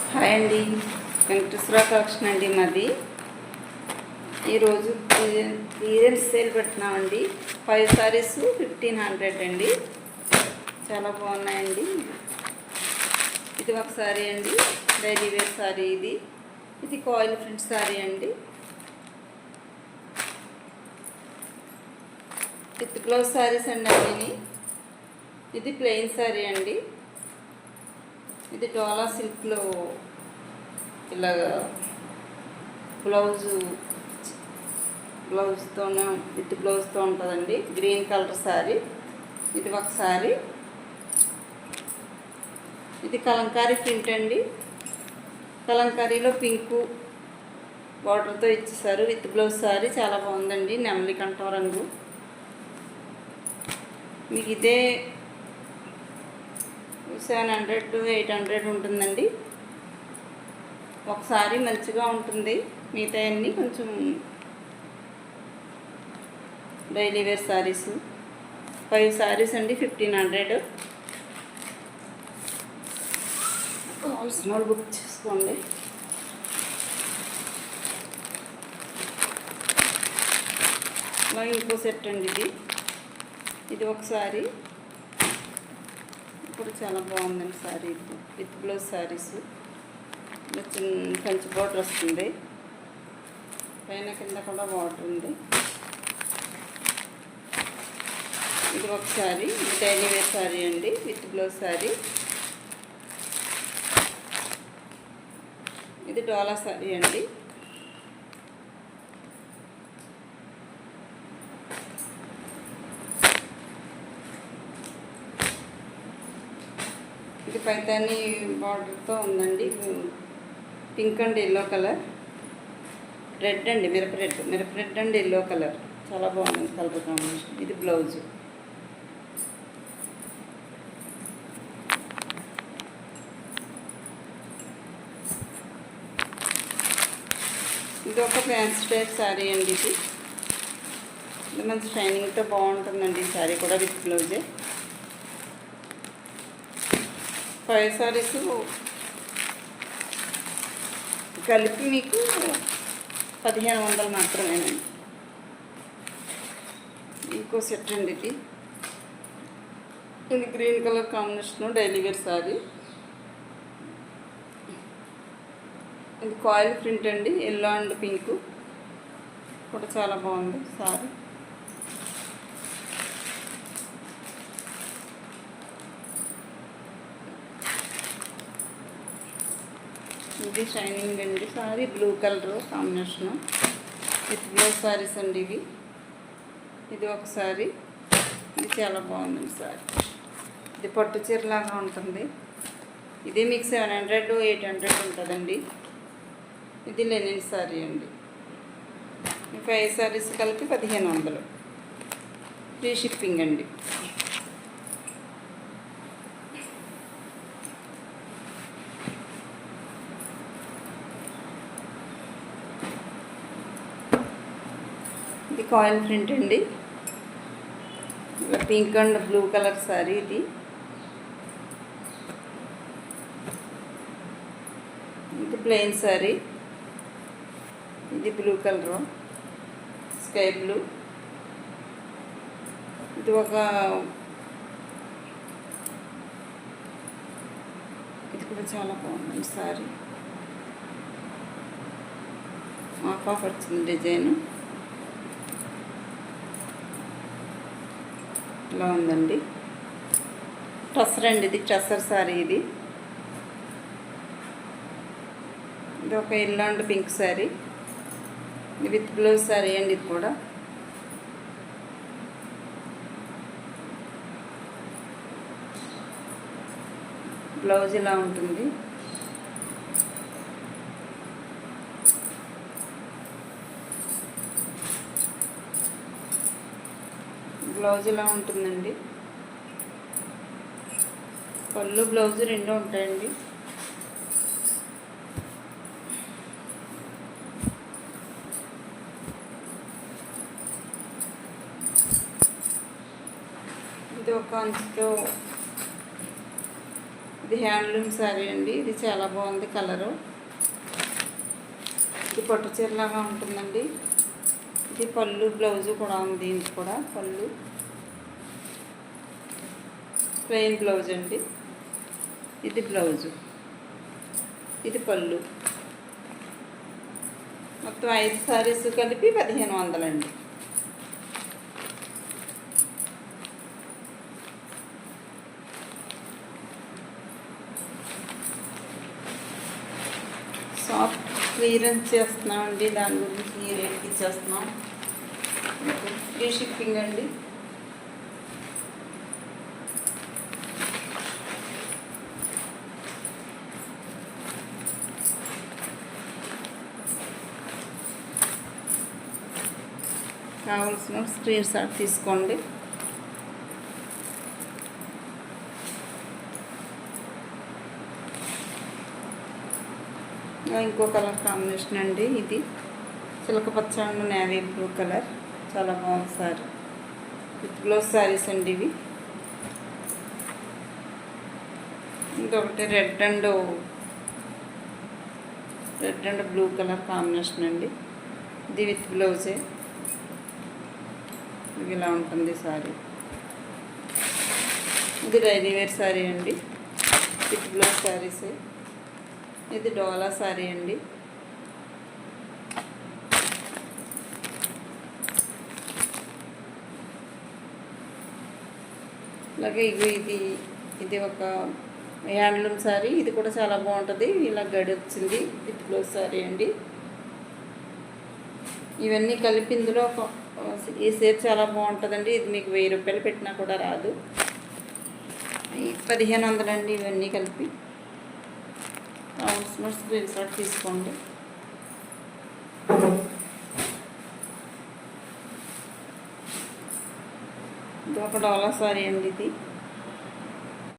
Hi అండి, Venkateswara collection అండి మాది. ఈరోజు క్లియరెన్స్ సేల్ పెట్టినామండి. 5 సారీస్ 1500 అండి. చాలా బాగున్నాయండి. ఇది ఒక సారీ అండి, డైలీ వేర్ సారీ. ఇది కాయిల్ ప్రింట్ సారీ అండి. విత్ బ్లౌజ్ సారీస్ అండి అన్నీ. ఇది ప్లెయిన్ సారీ అండి. ఇది డోలా సిల్క్లో ఇలాగా బ్లౌజ్తోనే విత్ బ్లౌజ్తో ఉంటుందండి. Green colour sorry. ఇది ఒక సారీ. ఇది కలంకారీ ప్రింట్ అండి. కలంకారీలో పింకు బార్డర్తో ఇచ్చేసారు. విత్ బ్లౌజ్ సారీ చాలా బాగుందండి. నెమలి కంఠం రంగు. మీకు ఇదే 700 to 800 ఉంటుందండి. ఒకసారి మంచిగా ఉంటుంది, మిగతా అన్నీ కొంచెం డైలీ వేర్ సారీస్. 5 సారీస్ అండి, 1500. కావాల్సిన వాళ్ళు బుక్ చేసుకోండి. అలాగే ఇంకో సెట్ అండి. ఇది ఒకసారి ఇప్పుడు చాలా బాగుందండి సారీ. With blouse saris. చిన్న కంచి బార్డర్ వస్తుంది, పైన కింద కూడా బార్డర్ ఉంది. ఇది ఒకసారి డైలీ వేర్ సారీ అండి, విత్ బ్లౌజ్ సారీ. ఇది డోలా సారీ అండి. ఇది పైతాని బార్డర్తో ఉందండి. Pink and yellow colour, red అండి, మిరప రెడ్ అండ్ ఎల్లో కలర్. చాలా బాగుంది కలర్ కాంబినేషన్. ఇది బ్లౌజ్. ఇది ఒక ఫ్యాన్సీ టైప్ శారీ అండి. ఇది మంచి షైనింగ్తో బాగుంటుందండి. ఈ శారీ కూడా విత్ బ్లౌజే. 5 సారీస్ కలిపి మీకు 1500 మాత్రమేనండి. ఇంకో సెట్ అండి. ఇది green colour combination daily wear sari. ఇది కాయిల్ ప్రింట్ అండి, ఎల్లో అండ్ పింక్ కూడా చాలా బాగుంది సారీ. ఇది షైనింగ్ అండి sari, blue colour combination with blouse saris అండి ఇవి. ఇది ఒకసారి. ఇది చాలా బాగుందండి సారీ. ఇది పట్టు చీరలాగా ఉంటుంది. ఇది మీకు 700 to 800 ఉంటుందండి. ఇది లెనిన్ సారీ అండి. 5 సారీస్ కలిపి 1500. ఫ్రీ షిప్పింగ్ అండి. ఇది కాయిల్ ప్రింట్ అండి, pink and blue colour sorry. ఇది ప్లెయిన్ సారీ. ఇది బ్లూ కలర్, స్కై బ్లూ. ఇది ఇది కూడా చాలా బాగుంది సారీ. ఆఫ్ వచ్చింది డిజైన్ ఇలా ఉందండి. టసర్ అండి, ఇది టసర్ సారీ. ఇది ఒక ఎల్లో అండ్ పింక్ సారీ. ఇది విత్ బ్లౌజ్ సారీ అండి. ఇది కూడా బ్లౌజ్ ఇలా ఉంటుంది. బ్లౌజ్ ఇలా ఉంటుందండి. పళ్ళు బ్లౌజ్ రెండు ఉంటాయండి. ఇది ఒక అంచుతో ఇది ఇది హ్యాండ్లూమ్ శారీ అండి. ఇది చాలా బాగుంది కలరు. ఇది పట్టు చీరలాగా ఉంటుందండి. ఇది పళ్ళు, బ్లౌజు కూడా ఉంది. దీనికి కూడా పళ్ళు ప్లెయిన్ బ్లౌజ్ అండి. ఇది బ్లౌజు, ఇది పళ్ళు. మొత్తం 5 శారీస్ కలిపి 1500 అండి. షాప్ క్లియరెన్స్ చేస్తున్నామండి. దాని గురించి ఈ రేట్కి ఇచ్చేస్తున్నాం. ఫ్రీ షిప్పింగ్ అండి. కావాల్సిన స్క్రీన్ షాట్ తీసుకోండి. ఇంకో కలర్ కాంబినేషన్ అండి. ఇది చిలక పచ్చ అండ్ నేవీ బ్లూ కలర్. చాలా బాగుంది సారీ. విత్ బ్లౌజ్ శారీస్ అండి ఇవి. ఇంకొకటి red and blue colour combination అండి. ఇది విత్ బ్లౌజే. ఇది ఇలా ఉంటుంది సారీ. ఇది డైలీ వేర్ శారీ అండి. విత్ బ్లౌజ్ శారీసే. ఇది డోలా శారీ అండి. అలాగే ఇది ఒక హ్యాండ్లూమ్ శారీ. ఇది కూడా చాలా బాగుంటుంది. ఇలా గడి వచ్చింది. విత్ బ్లౌజ్ శారీ అండి. ఇవన్నీ కలిపి ఇందులో ఈ సేర్ చాలా బాగుంటుందండి. ఇది మీకు 1000 రూపాయలు పెట్టినా కూడా రాదు. 1500 అండి ఇవన్నీ కలిపి. కావాల్సిన స్క్రీన్ షాట్ తీసుకోండి. ఇది ఒక డోలా శారీ అండి. ఇది